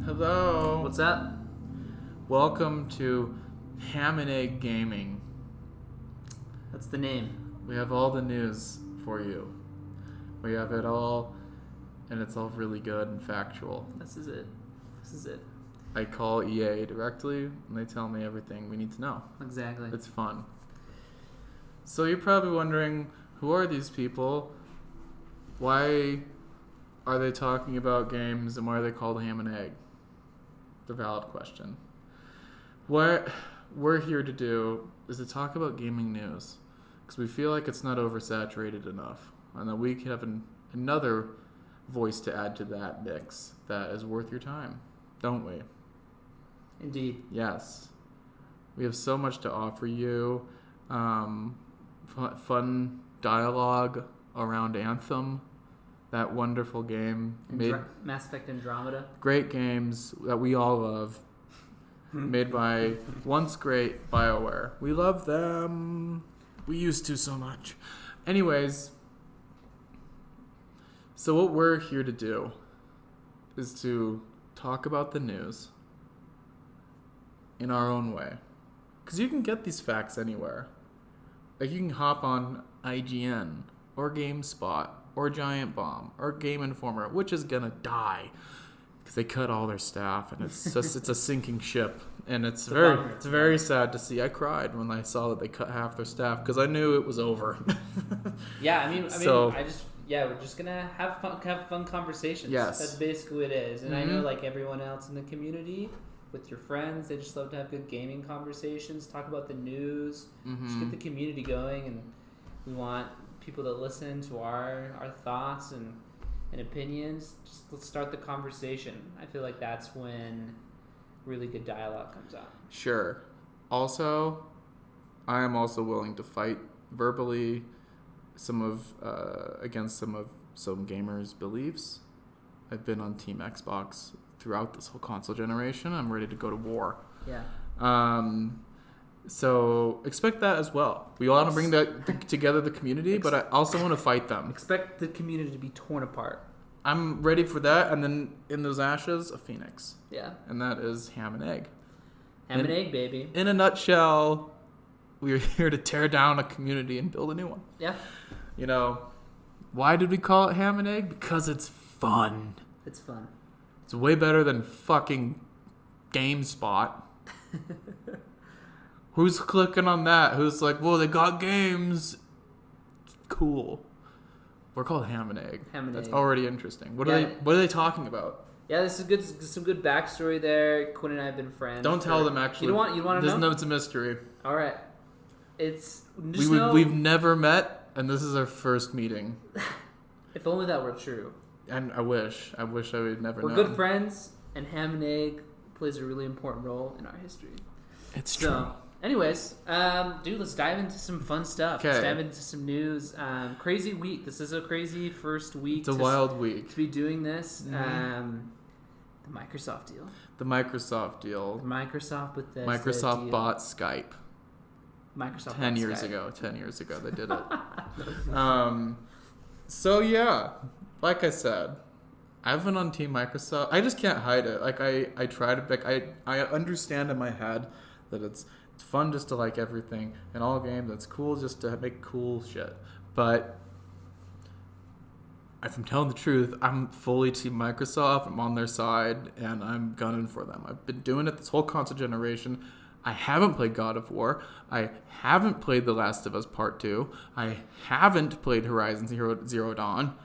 Hello. What's up? Welcome to Ham and Egg Gaming. That's the name. We have all the news for you. We have it all, and it's all really good and factual. This is it. I call EA directly, and they tell me everything we need to know. Exactly. It's fun. So you're probably wondering, who are these people? Why are they talking about games, and why are they called Ham and Egg? The valid question. What we're here to do is to talk about gaming news, because we feel like it's not oversaturated enough, and that we can have another voice to add to that mix that is worth your time, don't we? Indeed. Yes. We have so much to offer you. Fun dialogue around Anthem, that wonderful game. Mass Effect Andromeda. Great games that we all love. Made by once great BioWare. We love them. We used to so much. Anyways, so what we're here to do is to talk about the news in our own way. Because you can get these facts anywhere. Like, you can hop on IGN or GameSpot or Giant Bomb or Game Informer, which is gonna die because they cut all their staff, and it's just it's a sinking ship, and it's very sad to see. I cried when I saw that they cut half their staff because I knew it was over. Yeah, I mean, we're just gonna have fun conversations. Yes, that's basically what it is. And I know, like everyone else in the community, with your friends, they just love to have good gaming conversations, talk about the news, just get the community going, and we want people to listen to our thoughts and opinions. Just let's start the conversation. I feel like that's when really good dialogue comes out. Sure. Also, I am also willing to fight verbally against some gamers' beliefs. I've been on Team Xbox throughout this whole console generation. I'm ready to go to war. Yeah. So expect that as well. We want to bring together the community, but I also want to fight them. Expect the community to be torn apart. I'm ready for that, and then in those ashes, a phoenix. Yeah. And that is Ham and Egg. Ham and Egg, baby. In a nutshell, we are here to tear down a community and build a new one. Yeah. You know, why did we call it Ham and Egg? Because it's fun. It's fun. It's way better than fucking GameSpot. Who's clicking on that? Who's like, well, they got games. Cool. We're called Ham and Egg. That's already interesting. What are they talking about? Yeah, this is some good backstory there. Quinn and I have been friends. Don't tell them, actually. You want to know? It's a mystery. All right. We've never met, and this is our first meeting. If only that were true. And I wish I would never know. We're good friends, and Ham and Egg plays a really important role in our history. It's true. Anyways, let's dive into some fun stuff. Okay. Let's dive into some news. Crazy week. This is a crazy first week. It's a wild week to be doing this. The Microsoft deal. The Microsoft deal. Bethesda Microsoft deal. bought Skype. Microsoft 10 years ago. 10 years ago they did it. So yeah, like I said, I've been on Team Microsoft. I just can't hide it. Like I try to I understand in my head that it's fun just to like everything in all games. It's cool just to make cool shit. But if I'm telling the truth, I'm fully Team Microsoft. I'm on their side, and I'm gunning for them. I've been doing it this whole console generation. I haven't played God of War. I haven't played The Last of Us Part 2. I haven't played Horizon Zero Dawn.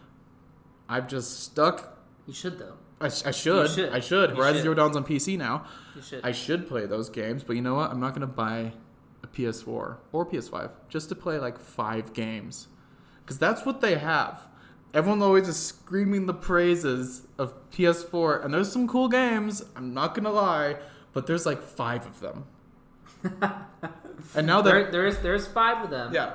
I've just stuck. You should, though. I should. Horizon Zero Dawn's on PC now. You should. I should play those games, but you know what? I'm not going to buy a PS4 or PS5 just to play like 5 games. Because that's what they have. Everyone always is screaming the praises of PS4, and there's some cool games, I'm not going to lie, but there's like 5 of them. And now there's 5 of them. Yeah.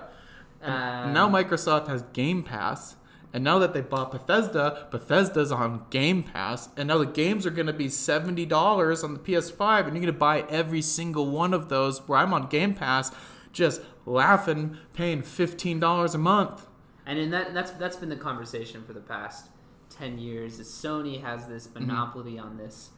And now Microsoft has Game Pass. And now that they bought Bethesda's on Game Pass, and now the games are going to be $70 on the PS5, and you're going to buy every single one of those where I'm on Game Pass, just laughing, paying $15 a month. And that's been the conversation for the past 10 years. Is Sony has this monopoly on this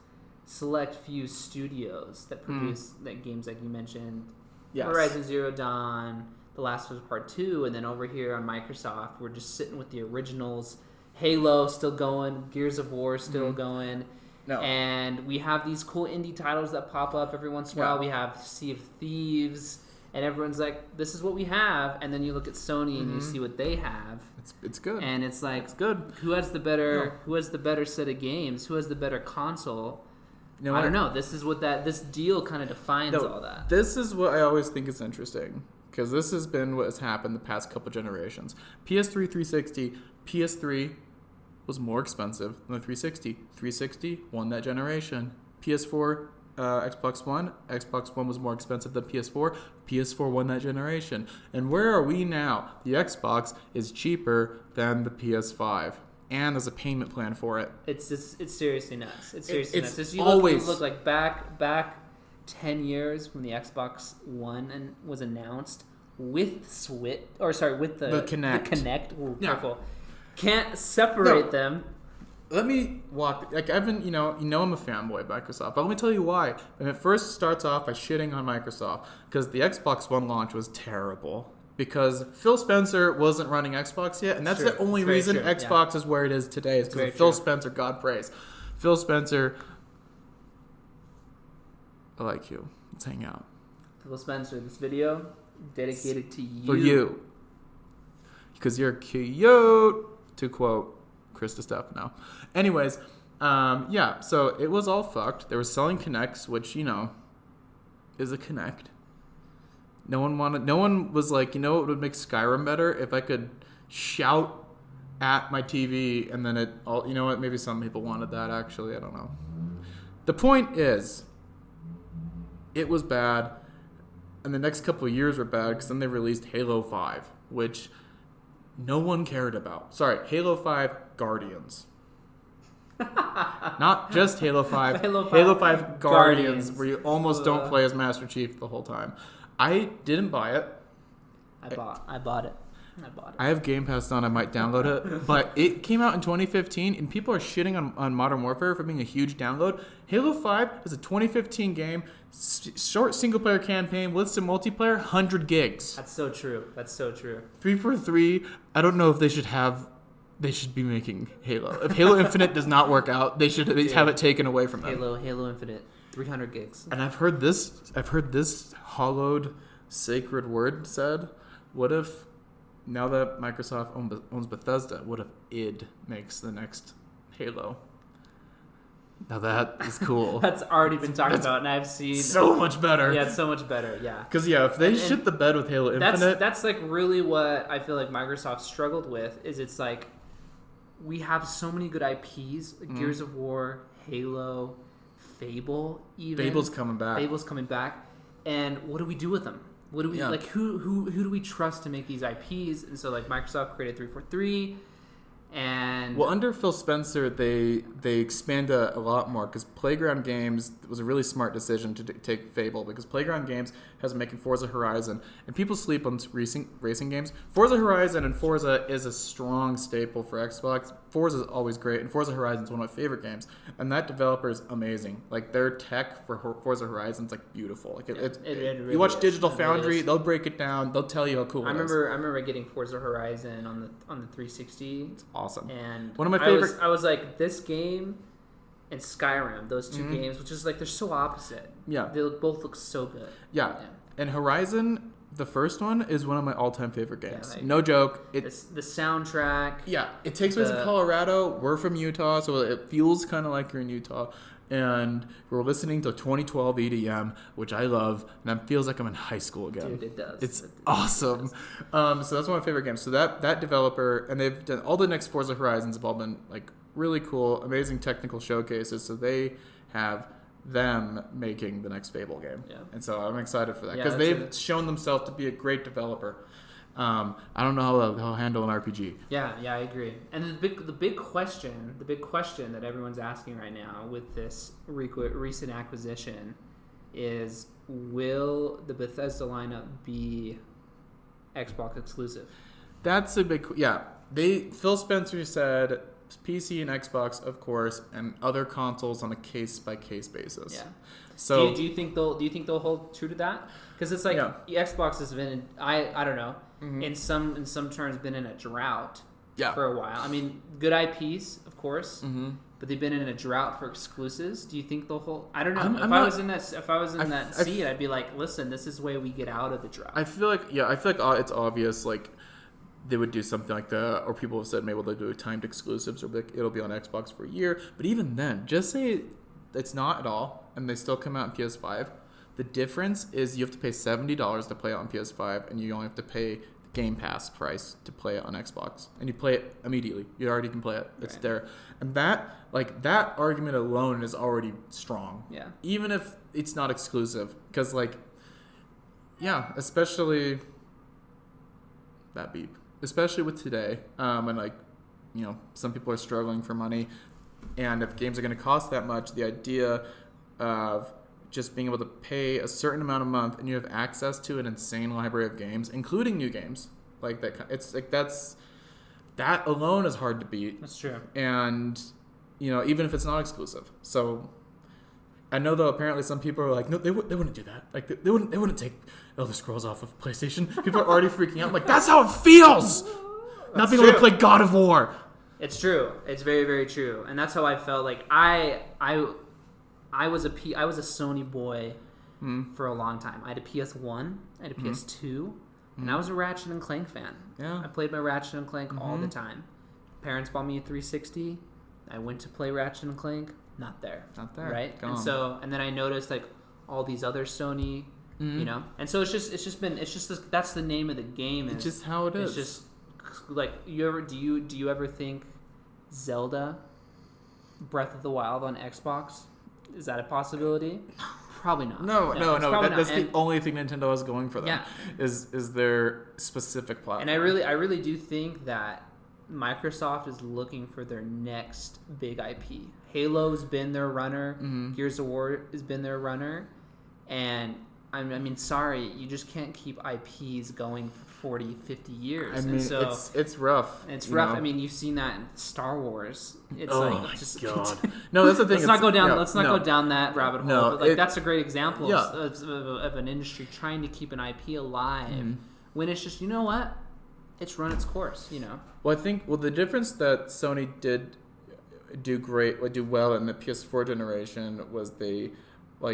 select few studios that produce that games like you mentioned. Yes. Horizon Zero Dawn, The Last of Us Part 2, and then over here on Microsoft, we're just sitting with the originals. Halo still going, Gears of War still going. No. And we have these cool indie titles that pop up every once in a while. We have Sea of Thieves, and everyone's like, this is what we have. And then you look at Sony and you see what they have. It's good. And it's like, it's good. Who has the better set of games? Who has the better console? You know I don't know. This is what this deal kind of defines all that. This is what I always think is interesting, because this has been what has happened the past couple generations. PS3, 360, PS3 was more expensive than the 360. 360 won that generation. PS4, Xbox One was more expensive than PS4. PS4 won that generation. And where are we now? The Xbox is cheaper than the PS5. And there's a payment plan for it. It's seriously nuts. It's seriously nuts. It's you always look like back 10 years when the Xbox One was announced with with the Kinect. The Kinect. Ooh, careful. Can't separate them. Let me walk. Like I've been, I'm a fanboy of Microsoft, but let me tell you why. And it first starts off by shitting on Microsoft because the Xbox One launch was terrible. Because Phil Spencer wasn't running Xbox yet, and that's the only reason Xbox is where it is today, is because of Phil Spencer, God praise. Phil Spencer, I like you. Let's hang out. Phil Spencer, this video dedicated to you. For you. Because you're cute, to quote Chris DiStefano. Anyways, so it was all fucked. They were selling Kinects, which, is a Kinect. No one was like, what would make Skyrim better? If I could shout at my TV and then maybe some people wanted that actually, I don't know. The point is, it was bad, and the next couple of years were bad because then they released Halo 5, which no one cared about. Sorry, Halo 5 Guardians. Not just Halo 5. Halo 5 Guardians, where you almost don't play as Master Chief the whole time. I didn't buy it. I bought it. I have Game Pass on. I might download it. But it came out in 2015, and people are shitting on Modern Warfare for being a huge download. Halo 5 is a 2015 game, short single-player campaign with some multiplayer, 100 gigs. That's so true. 343, I don't know if they should be making Halo. If Halo Infinite does not work out, they should have it taken away from them. Halo Infinite, 300 gigs. And I've heard this hollowed sacred word said, what if, now that Microsoft owns Bethesda, what if id makes the next Halo? Now that is cool. That's already been talked about, and I've seen... So much better. Yeah, it's so much better, yeah. Because, if they shit the bed with Halo Infinite... That's like really what I feel like Microsoft struggled with, is it's like, we have so many good IPs, like Gears of War, Halo, Fable even. Fable's coming back. And what do we do with them? What do we like? Who do we trust to make these IPs? And so like Microsoft created 343, and under Phil Spencer they expanded a lot more, because Playground Games was a really smart decision to take Fable, because Playground Games has been making Forza Horizon, and people sleep on racing games. Forza Horizon and Forza is a strong staple for Xbox. Forza is always great, and Forza Horizon is one of my favorite games, and that developer is amazing. Like their tech for Forza Horizon is like beautiful. Like it really you watch Digital Foundry, they'll break it down, they'll tell you how cool it is. I remember getting Forza Horizon on the 360. It's awesome. And one of my favorite. I was like, this game and Skyrim, those two games, which is like they're so opposite. Yeah, they both look so good. Yeah. And Horizon, the first one, is one of my all-time favorite games. Yeah, like, no joke. It's the soundtrack. Yeah, it takes place in Colorado. We're from Utah, so it feels kind of like you're in Utah. And we're listening to 2012 EDM, which I love, and it feels like I'm in high school again. Dude, it does. It's awesome. So that's one of my favorite games. So that developer, and they've done all the next Forza Horizons have all been like really cool, amazing technical showcases. So they have them making the next Fable game. Yeah. And so I'm excited for that, because they've shown themselves to be a great developer. I don't know how they'll handle an RPG. Yeah, I agree. And the big question that everyone's asking right now with this recent acquisition is, will the Bethesda lineup be Xbox exclusive? That's a big Phil Spencer said PC and Xbox, of course, and other consoles on a case by case basis. Yeah. So do you think they'll hold true to that? Because it's like Xbox has been I don't know in some terms been in a drought for a while. I mean, good IPs, of course, but they've been in a drought for exclusives. Do you think they'll hold? I don't know. If I was in that seat, I'd be like, listen, this is the way we get out of the drought. I feel like it's obvious like they would do something like that, or people have said maybe they'll do timed exclusives, or like it'll be on Xbox for a year. But even then, just say it's not at all, and they still come out in PS5. The difference is you have to pay $70 to play it on PS5, and you only have to pay the Game Pass price to play it on Xbox, and you play it immediately. You already can play it; it's there, and that argument alone is already strong. Yeah. Even if it's not exclusive, because especially that beep, especially with today, and some people are struggling for money, and if games are going to cost that much, the idea of just being able to pay a certain amount a month and you have access to an insane library of games, including new games like that. It's like that alone is hard to beat. That's true. And even if it's not exclusive. So I know though apparently some people are like, no, they wouldn't do that. Like they wouldn't take Elder Scrolls off of PlayStation. People are already freaking out. I'm like, that's how it feels. Not being able to play God of War. It's true. It's very, very true. And that's how I felt. Like I was a Sony boy for a long time. I had a PS1, I had a PS2, and I was a Ratchet and Clank fan. Yeah. I played my Ratchet and Clank all the time. Parents bought me a 360. I went to play Ratchet and Clank. Not there. Right? Gone. And then I noticed like all these other Sony, and so it's just that's the name of the game. It's just how it is. It's just like do you ever think Zelda Breath of the Wild on Xbox? Is that a possibility? Probably not. No. That's the only thing Nintendo is going for them. Yeah. Is their specific platform. And I really do think that Microsoft is looking for their next big IP. Halo's been their runner. Gears of War has been their runner. And I mean, sorry, you just can't keep IPs going for 40, 50 years. I mean, and so, it's rough. It's rough. I mean, you've seen that in Star Wars. It's God. No, that's the thing. Let's not go down that rabbit hole. No, but that's a great example of an industry trying to keep an IP alive when it's just, you know what? It's run its course, Well, I think the difference that Sony did do well in the PS4 generation was they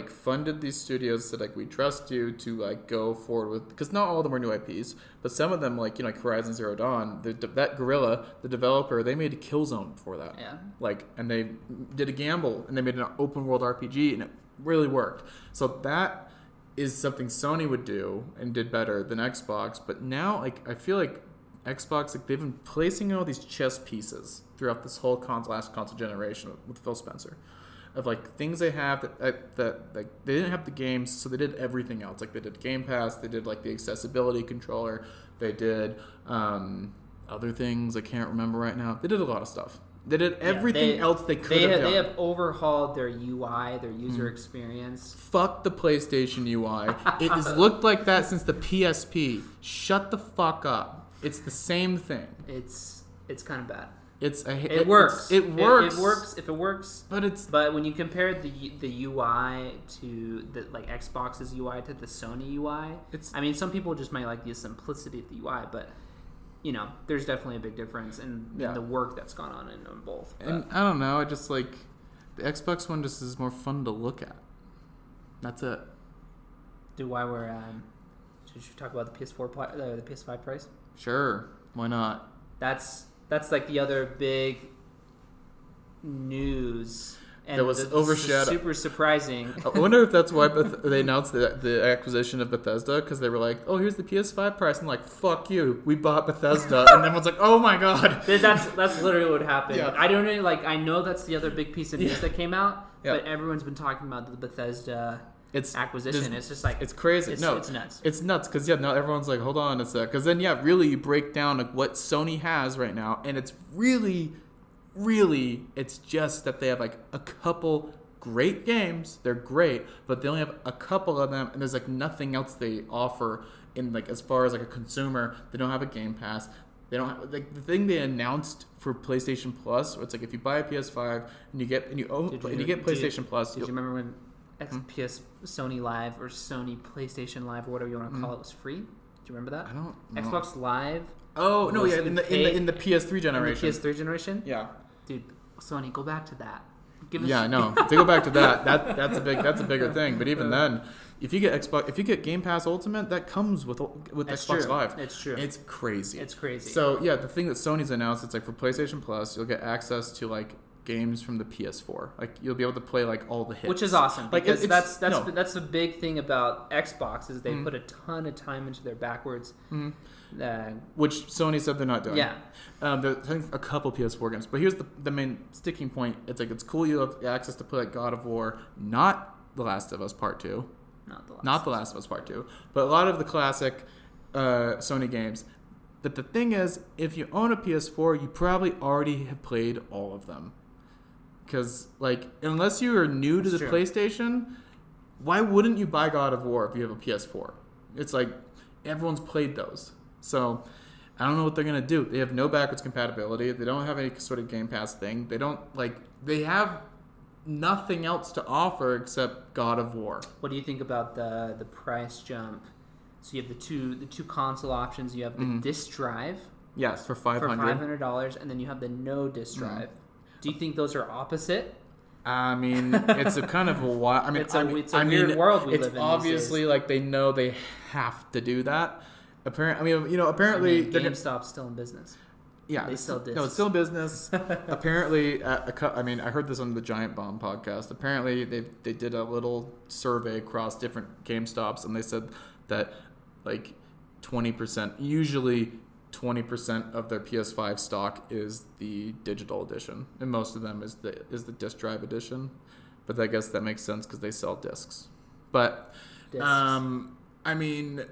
funded these studios that we trust you to go forward with, because not all of them were new IPs, but some of them like Horizon Zero Dawn, that Guerrilla, the developer, they made a Killzone before that. Yeah. And they did a gamble and they made an open world RPG and it really worked. So that is something Sony would do and did better than Xbox. But now I feel like Xbox, they've been placing all these chess pieces throughout this whole last console generation with Phil Spencer. Of things they have that they didn't have the games, so they did everything else. They did Game Pass, they did the accessibility controller, they did other things I can't remember right now. They did a lot of stuff. They did everything else they could have done. They have overhauled their UI, their user experience. Fuck the PlayStation UI. It has looked like that since the PSP. Shut the fuck up. It's the same thing. It's kind of bad. It works. It works. If it works. But when you compare the UI to the Xbox's UI to the Sony UI, some people just might like the simplicity of the UI, but there's definitely a big difference in the work that's gone on in them both. But. And I don't know. I just the Xbox one just is more fun to look at. That's it. Should we talk about the the PS5 price? Sure. Why not? That's the other big news. And that was overshadowed. Super surprising. I wonder if that's why they announced the acquisition of Bethesda, because they were like, oh, here's the PS5 price. And fuck you. We bought Bethesda. And everyone's like, oh my God. That's literally what happened. Yeah. I don't know. I know that's the other big piece of news that came out, but everyone's been talking about the Bethesda acquisition. It's just it's crazy. It's nuts. It's nuts because now everyone's like, hold on a sec, because then really you break down what Sony has right now, and it's really it's just that they have a couple great games. They're great, but they only have a couple of them, and there's nothing else they offer in as far as a consumer. They don't have a Game Pass. They don't have, like the thing they announced for PlayStation Plus, where it's like if you buy a PS5 and you get PlayStation Plus. Did you remember when Sony Live or Sony PlayStation Live or whatever you want to call it was free? Do you remember that? I don't know. Xbox Live. Oh no, yeah, in the PS3 generation. In the PS3 generation. Yeah, dude, Sony, go back to that. No. If they go back to that's a bigger thing. But even then, if you get Game Pass Ultimate, that comes with Xbox Live. It's true. It's crazy. It's crazy. So yeah, the thing that Sony's announced, it's like for PlayStation Plus, you'll get access to like games from the PS4. Like you'll be able to play like all the hits, which is awesome. Like because that's the big thing about Xbox is they put a ton of time into their backwards. Which Sony said they're not doing. Yeah. There's I think a couple PS4 games. But here's the main sticking point. It's like it's cool you have access to play like God of War, not The Last of Us Part 2. Not The Last of Us Part 2. But a lot of the classic Sony games. But the thing is, if you own a PS4, you probably already have played all of them. Because, like, unless you are new to the PlayStation, why wouldn't you buy God of War if you have a PS4? It's like, everyone's played those. So, I don't know what they're going to do. They have no backwards compatibility. They don't have any sort of Game Pass thing. They have nothing else to offer except God of War. What do you think about the price jump? So you have the two console options. You have the disc drive. Yes, for $500. For $500, and then you have the no disc drive. Do you think those are opposite? I mean, it's a kind of a wild. I mean, it's a weird world we live in. It's obviously like they know they have to do that. Apparently, GameStop's still in business. Yeah, they still discs. No, it's still in business. Apparently, I heard this on the Giant Bomb podcast. Apparently, they did a little survey across different GameStops, and they said that like 20%, usually 20% of their PS5 stock is the digital edition, and most of them is the disc drive edition. But I guess that makes sense because they sell discs. But I mean,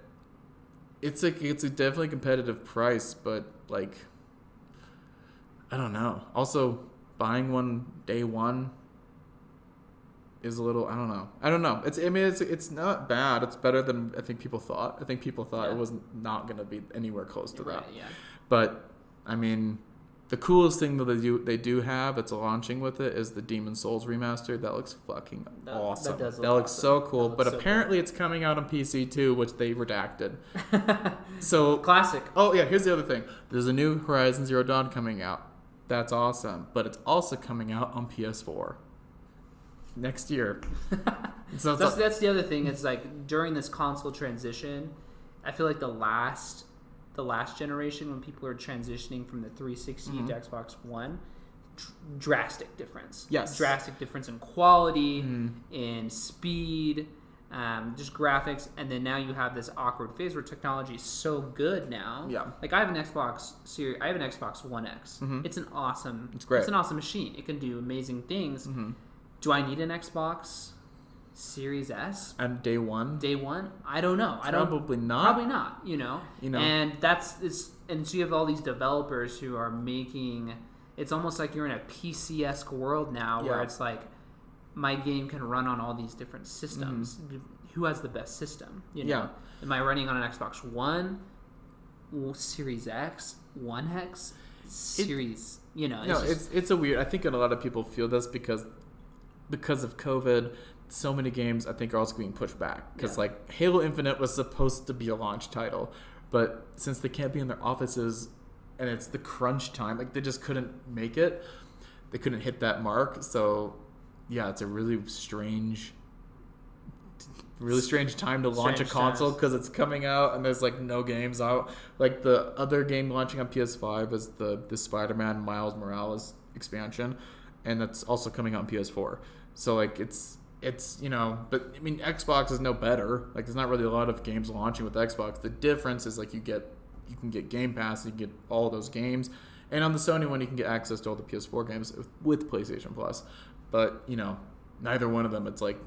it's a definitely competitive price, but like, I don't know. Also, buying one day one is a little. I don't know. It's not bad. It's better than I think people thought. I think people thought it was not going to be anywhere close to that. Yeah. But I mean, the coolest thing that they do have that's launching with it is the Demon's Souls remastered. That looks fucking awesome. That looks so cool. But apparently it's coming out on PC too, which they redacted. So classic. Oh yeah, here's the other thing. There's a new Horizon Zero Dawn coming out. That's awesome. But it's also coming out on PS4 next year. So that's the other thing. It's like during this console transition, I feel like the last generation when people are transitioning from the 360 to Xbox One, drastic difference. Yes. Drastic difference in quality, in speed, just graphics, and then now you have this awkward phase where technology is so good now. Yeah. Like I have an Xbox One X. It's an awesome. It's great. It's an awesome machine. It can do amazing things. Do I need an Xbox Series S? And day one? I don't know. Probably not. Probably not. You know. And and so you have all these developers who are making. It's almost like you're in a PC-esque world now, where it's like, my game can run on all these different systems. Who has the best system? Yeah. Am I running on an Xbox One, Series X, One X, Series? It's a weird. I think a lot of people feel this because of COVID. So many games I think are also being pushed back because like Halo Infinite was supposed to be a launch title, but since they can't be in their offices and it's the crunch time, like they just couldn't make it. They couldn't hit that mark. So yeah, it's a really strange time to launch a console because it's coming out and there's like no games out. Like the other game launching on PS5 is the Spider-Man Miles Morales expansion, and that's also coming out on PS4. So like it's but I mean Xbox is no better. Like there's not really a lot of games launching with Xbox. The difference is like you can get Game Pass, you can get all those games, and on the Sony one you can get access to all the PS4 games with PlayStation Plus. But neither one of them. It's like,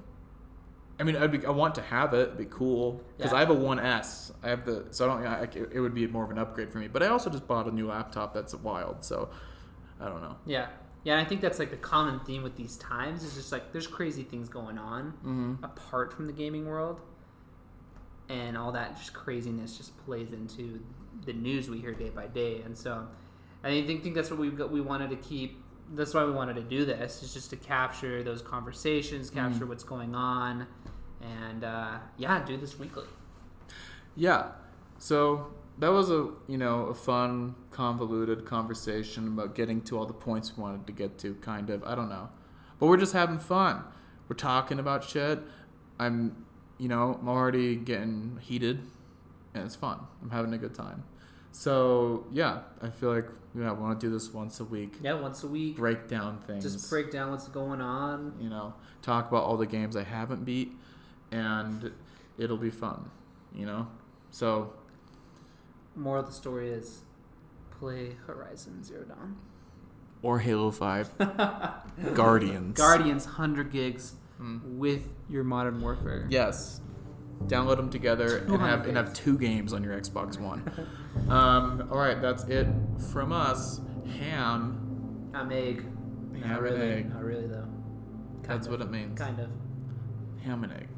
I mean, I want to have it. It'd be cool because I have a 1S. I have it would be more of an upgrade for me. But I also just bought a new laptop that's wild. So I don't know. Yeah. Yeah, and I think that's like the common theme with these times is just like there's crazy things going on apart from the gaming world, and all that just craziness just plays into the news we hear day by day. And so I think that's what we wanted to keep. That's why we wanted to do this, is just to capture those conversations, capture what's going on, and do this weekly. Yeah. So that was a fun, convoluted conversation about getting to all the points we wanted to get to, kind of. I don't know. But we're just having fun. We're talking about shit. I'm already getting heated, and it's fun. I'm having a good time. So, yeah, I feel like we want to do this once a week. Yeah, once a week. Break down things. Just break down what's going on. Talk about all the games I haven't beat, and it'll be fun, So... Moral of the story is play Horizon Zero Dawn. Or Halo 5. Guardians. Guardians, 100 gigs with your Modern Warfare. Yes. Download them together and have 2 games on your Xbox One. All right, that's it from us. Ham. I'm egg. Ham and egg. Not really, though. That's what it means. Kind of. Ham and egg.